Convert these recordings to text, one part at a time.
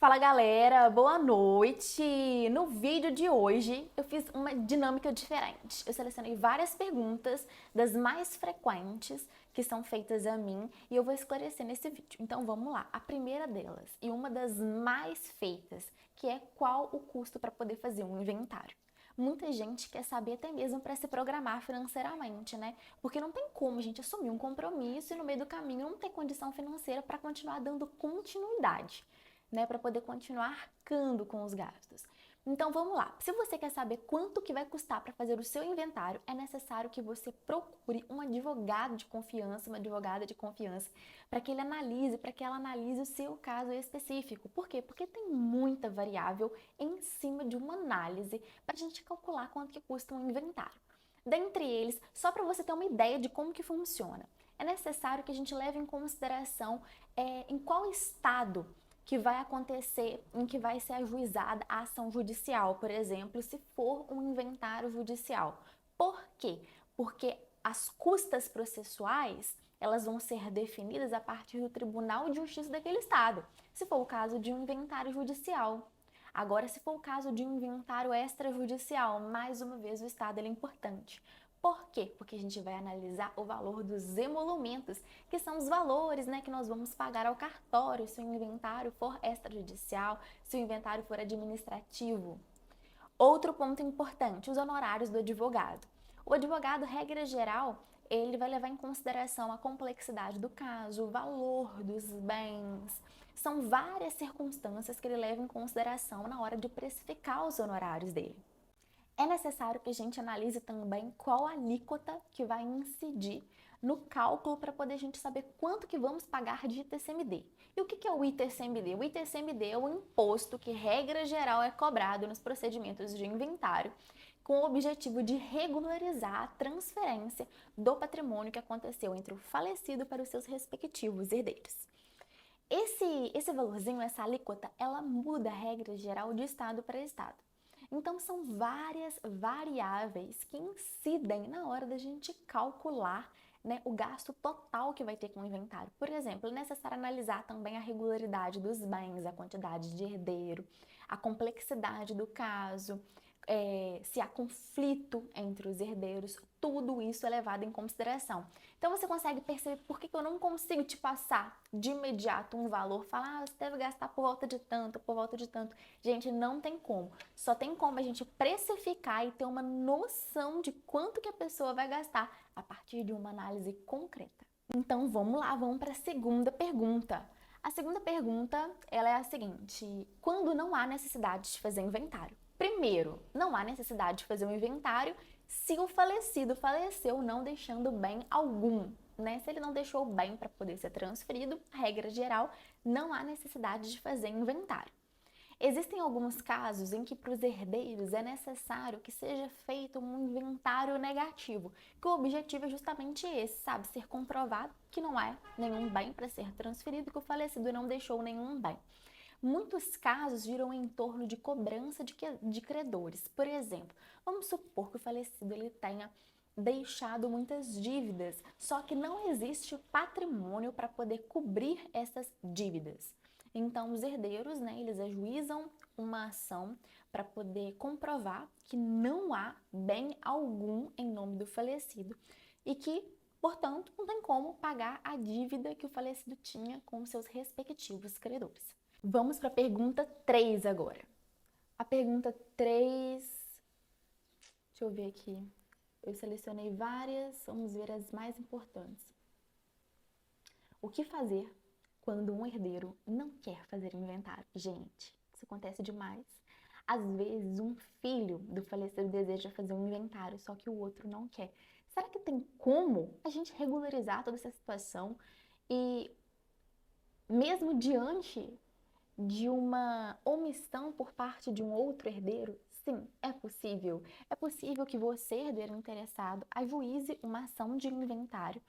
Fala galera, boa noite! No vídeo de hoje eu fiz uma dinâmica diferente. Eu selecionei várias perguntas das mais frequentes que são feitas a mim e eu vou esclarecer nesse vídeo. Então vamos lá. A primeira delas e uma das mais feitas, que é qual o custo para poder fazer um inventário. Muita gente quer saber até mesmo para se programar financeiramente, né? Porque não tem como a gente assumir um compromisso e no meio do caminho não ter condição financeira para continuar dando continuidade, né, para poder continuar arcando com os gastos. Então vamos lá. Se você quer saber quanto que vai custar para fazer o seu inventário, é necessário que você procure um advogado de confiança, uma advogada de confiança, para que ele analise, para que ela analise o seu caso específico. Por quê? Porque tem muita variável em cima de uma análise para a gente calcular quanto que custa um inventário. Dentre eles, só para você ter uma ideia de como que funciona, é necessário que a gente leve em consideração em qual estado que vai acontecer, em que vai ser ajuizada a ação judicial, por exemplo, se for um inventário judicial. Por quê? Porque as custas processuais, elas vão ser definidas a partir do Tribunal de Justiça daquele estado, se for o caso de um inventário judicial. Agora, se for o caso de um inventário extrajudicial, mais uma vez o estado é importante. Por quê? Porque a gente vai analisar o valor dos emolumentos, que são os valores, né, que nós vamos pagar ao cartório se o inventário for extrajudicial, se o inventário for administrativo. Outro ponto importante, os honorários do advogado. O advogado, regra geral, ele vai levar em consideração a complexidade do caso, o valor dos bens. São várias circunstâncias que ele leva em consideração na hora de precificar os honorários dele. É necessário que a gente analise também qual a alíquota que vai incidir no cálculo para poder a gente saber quanto que vamos pagar de ITCMD. E o que é o ITCMD? O ITCMD é o imposto que, regra geral, é cobrado nos procedimentos de inventário com o objetivo de regularizar a transferência do patrimônio que aconteceu entre o falecido para os seus respectivos herdeiros. Esse valorzinho, essa alíquota, ela muda a regra geral de estado para estado. Então, são várias variáveis que incidem na hora da gente calcular, né, o gasto total que vai ter com o inventário. Por exemplo, é necessário analisar também a regularidade dos bens, a quantidade de herdeiro, a complexidade do caso, se há conflito entre os herdeiros, tudo isso é levado em consideração. Então você consegue perceber por que eu não consigo te passar de imediato um valor, falar, você deve gastar por volta de tanto, por volta de tanto. Gente, não tem como. Só tem como a gente precificar e ter uma noção de quanto que a pessoa vai gastar a partir de uma análise concreta. Então vamos lá, vamos para a segunda pergunta. A segunda pergunta, ela é a seguinte: quando não há necessidade de fazer inventário? Primeiro, não há necessidade de fazer um inventário se o falecido faleceu não deixando bem algum, né? Se ele não deixou bem para poder ser transferido, regra geral, não há necessidade de fazer inventário. Existem alguns casos em que para os herdeiros é necessário que seja feito um inventário negativo, que o objetivo é justamente esse, sabe? Ser comprovado que não há nenhum bem para ser transferido, que o falecido não deixou nenhum bem. Muitos casos giram em torno de cobrança de credores. Por exemplo, vamos supor que o falecido ele tenha deixado muitas dívidas, só que não existe patrimônio para poder cobrir essas dívidas. Então, os herdeiros, né, eles ajuizam uma ação para poder comprovar que não há bem algum em nome do falecido e que, portanto, não tem como pagar a dívida que o falecido tinha com seus respectivos credores. Vamos para a pergunta 3 agora. A pergunta 3, deixa eu ver aqui. Eu selecionei várias, vamos ver as mais importantes. O que fazer quando um herdeiro não quer fazer inventário? Gente, isso acontece demais. Às vezes, um filho do falecido deseja fazer um inventário, só que o outro não quer. Será que tem como a gente regularizar toda essa situação e, mesmo diante de uma omissão por parte de um outro herdeiro? Sim, é possível. É possível que você, herdeiro interessado, ajuize uma ação de inventário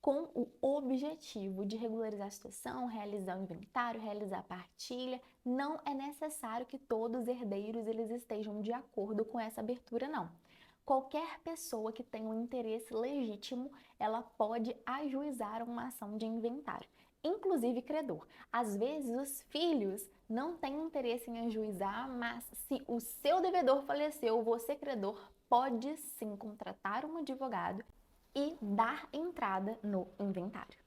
com o objetivo de regularizar a situação, realizar o inventário, realizar a partilha. Não é necessário que todos os herdeiros eles estejam de acordo com essa abertura, não. Qualquer pessoa que tenha um interesse legítimo, ela pode ajuizar uma ação de inventário, inclusive credor. Às vezes, os filhos não tem interesse em ajuizar, mas se o seu devedor faleceu, você, credor, pode sim contratar um advogado e dar entrada no inventário.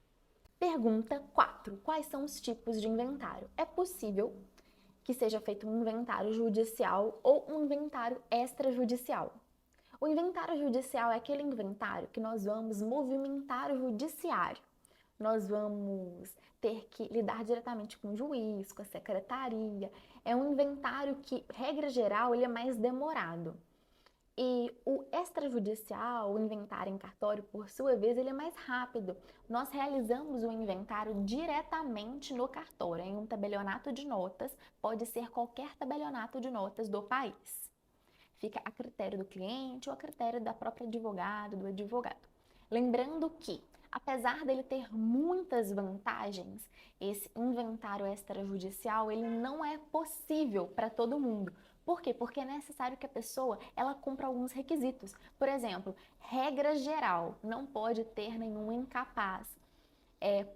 Pergunta 4. Quais são os tipos de inventário? É possível que seja feito um inventário judicial ou um inventário extrajudicial. O inventário judicial é aquele inventário que nós vamos movimentar o judiciário. Nós vamos ter que lidar diretamente com o juiz, com a secretaria. É um inventário que, regra geral, ele é mais demorado. E o extrajudicial, o inventário em cartório, por sua vez, ele é mais rápido. Nós realizamos o inventário diretamente no cartório, em um tabelionato de notas, pode ser qualquer tabelionato de notas do país. Fica a critério do cliente ou a critério da própria advogada, do advogado. Lembrando que, apesar dele ter muitas vantagens, esse inventário extrajudicial, ele não é possível para todo mundo. Por quê? Porque é necessário que a pessoa ela cumpra alguns requisitos. Por exemplo, regra geral, não pode ter nenhum incapaz.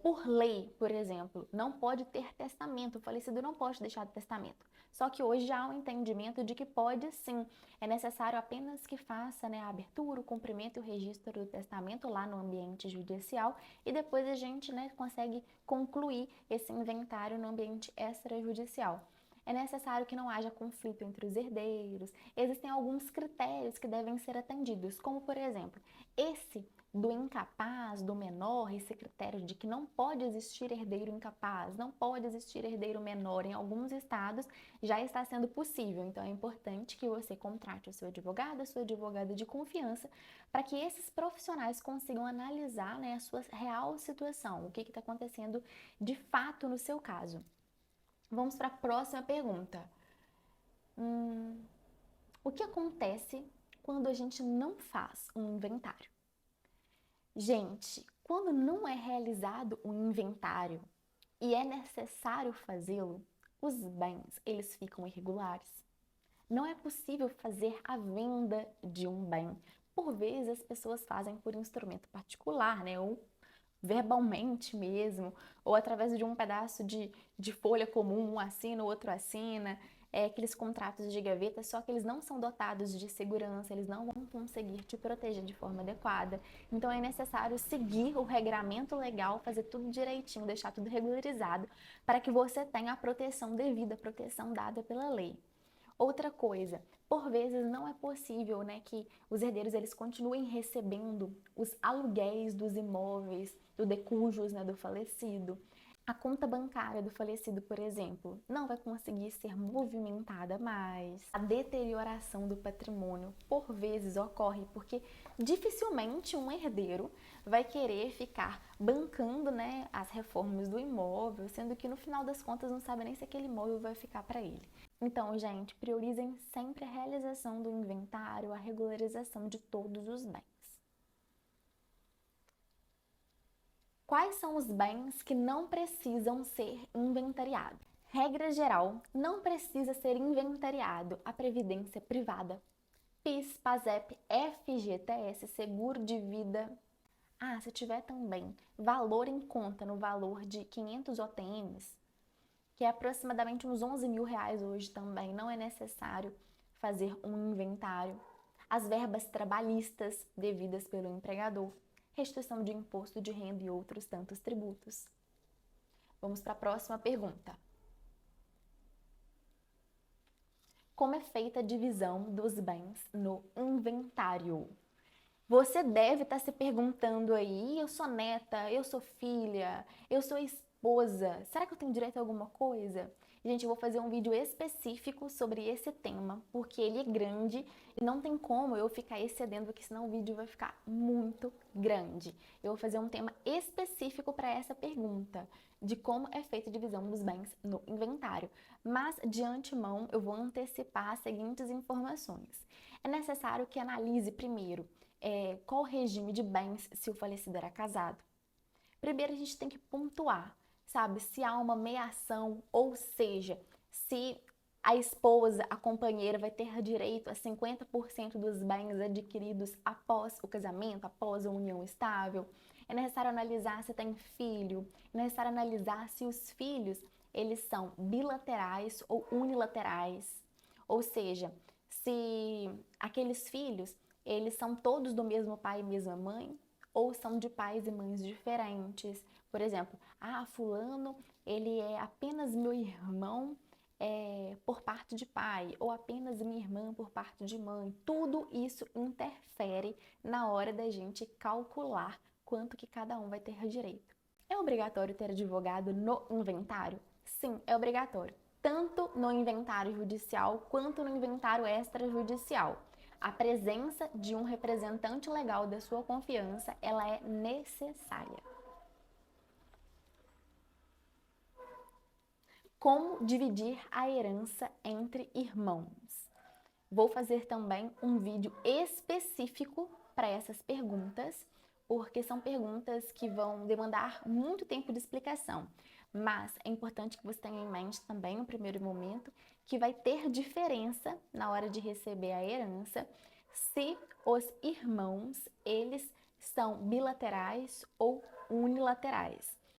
Por lei, por exemplo, não pode ter testamento, o falecido não pode deixar de testamento. Só que hoje já há um entendimento de que pode sim, é necessário apenas que faça, né, a abertura, o cumprimento e o registro do testamento lá no ambiente judicial e depois a gente, né, consegue concluir esse inventário no ambiente extrajudicial. É necessário que não haja conflito entre os herdeiros. Existem alguns critérios que devem ser atendidos, como por exemplo, esse do incapaz, do menor, esse critério de que não pode existir herdeiro incapaz, não pode existir herdeiro menor em alguns estados, já está sendo possível. Então é importante que você contrate o seu advogado, a sua advogada de confiança, para que esses profissionais consigam analisar, né, a sua real situação, o que está acontecendo de fato no seu caso. Vamos para a próxima pergunta. O que acontece quando a gente não faz um inventário? Gente, quando não é realizado um inventário e é necessário fazê-lo, os bens, eles ficam irregulares. Não é possível fazer a venda de um bem. Por vezes as pessoas fazem por instrumento particular, né? Ou verbalmente mesmo, ou através de um pedaço de folha comum, um assina, o outro assina, aqueles contratos de gaveta, só que eles não são dotados de segurança, eles não vão conseguir te proteger de forma adequada. Então é necessário seguir o regramento legal, fazer tudo direitinho, deixar tudo regularizado, para que você tenha a proteção devida, a proteção dada pela lei. Outra coisa, por vezes não é possível, né, que os herdeiros eles continuem recebendo os aluguéis dos imóveis, do decujus, né, do falecido. A conta bancária do falecido, por exemplo, não vai conseguir ser movimentada mais. A deterioração do patrimônio, por vezes, ocorre porque dificilmente um herdeiro vai querer ficar bancando, né, as reformas do imóvel, sendo que no final das contas não sabe nem se aquele imóvel vai ficar para ele. Então, gente, priorizem sempre a realização do inventário, a regularização de todos os bens. Quais são os bens que não precisam ser inventariados? Regra geral, não precisa ser inventariado a previdência privada, PIS, PASEP, FGTS, seguro de vida. Se tiver também valor em conta no valor de 500 OTMs, que é aproximadamente uns 11 mil reais hoje também, não é necessário fazer um inventário. As verbas trabalhistas devidas pelo empregador, restituição de imposto de renda e outros tantos tributos. Vamos para a próxima pergunta. Como é feita a divisão dos bens no inventário? Você deve estar se perguntando aí, eu sou neta, eu sou filha, eu sou esposa, será que eu tenho direito a alguma coisa? Gente, eu vou fazer um vídeo específico sobre esse tema, porque ele é grande e não tem como eu ficar excedendo, porque senão o vídeo vai ficar muito grande. Eu vou fazer um tema específico para essa pergunta, de como é feita a divisão dos bens no inventário. Mas, de antemão, eu vou antecipar as seguintes informações. É necessário que analise primeiro qual o regime de bens se o falecido era casado. Primeiro a gente tem que pontuar, sabe, se há uma meação, ou seja, se a esposa, a companheira vai ter direito a 50% dos bens adquiridos após o casamento, após a união estável. É necessário analisar se tem filho, é necessário analisar se os filhos eles são bilaterais ou unilaterais. Ou seja, se aqueles filhos, eles são todos do mesmo pai e mesma mãe, ou são de pais e mães diferentes. Por exemplo, fulano, ele é apenas meu irmão por parte de pai, ou apenas minha irmã por parte de mãe. Tudo isso interfere na hora da gente calcular quanto que cada um vai ter direito. É obrigatório ter advogado no inventário? Sim, é obrigatório, tanto no inventário judicial quanto no inventário extrajudicial. A presença de um representante legal da sua confiança, ela é necessária. Como dividir a herança entre irmãos? Vou fazer também um vídeo específico para essas perguntas, porque são perguntas que vão demandar muito tempo de explicação. Mas é importante que você tenha em mente também, no primeiro momento, que vai ter diferença na hora de receber a herança se os irmãos, eles são bilaterais ou unilaterais.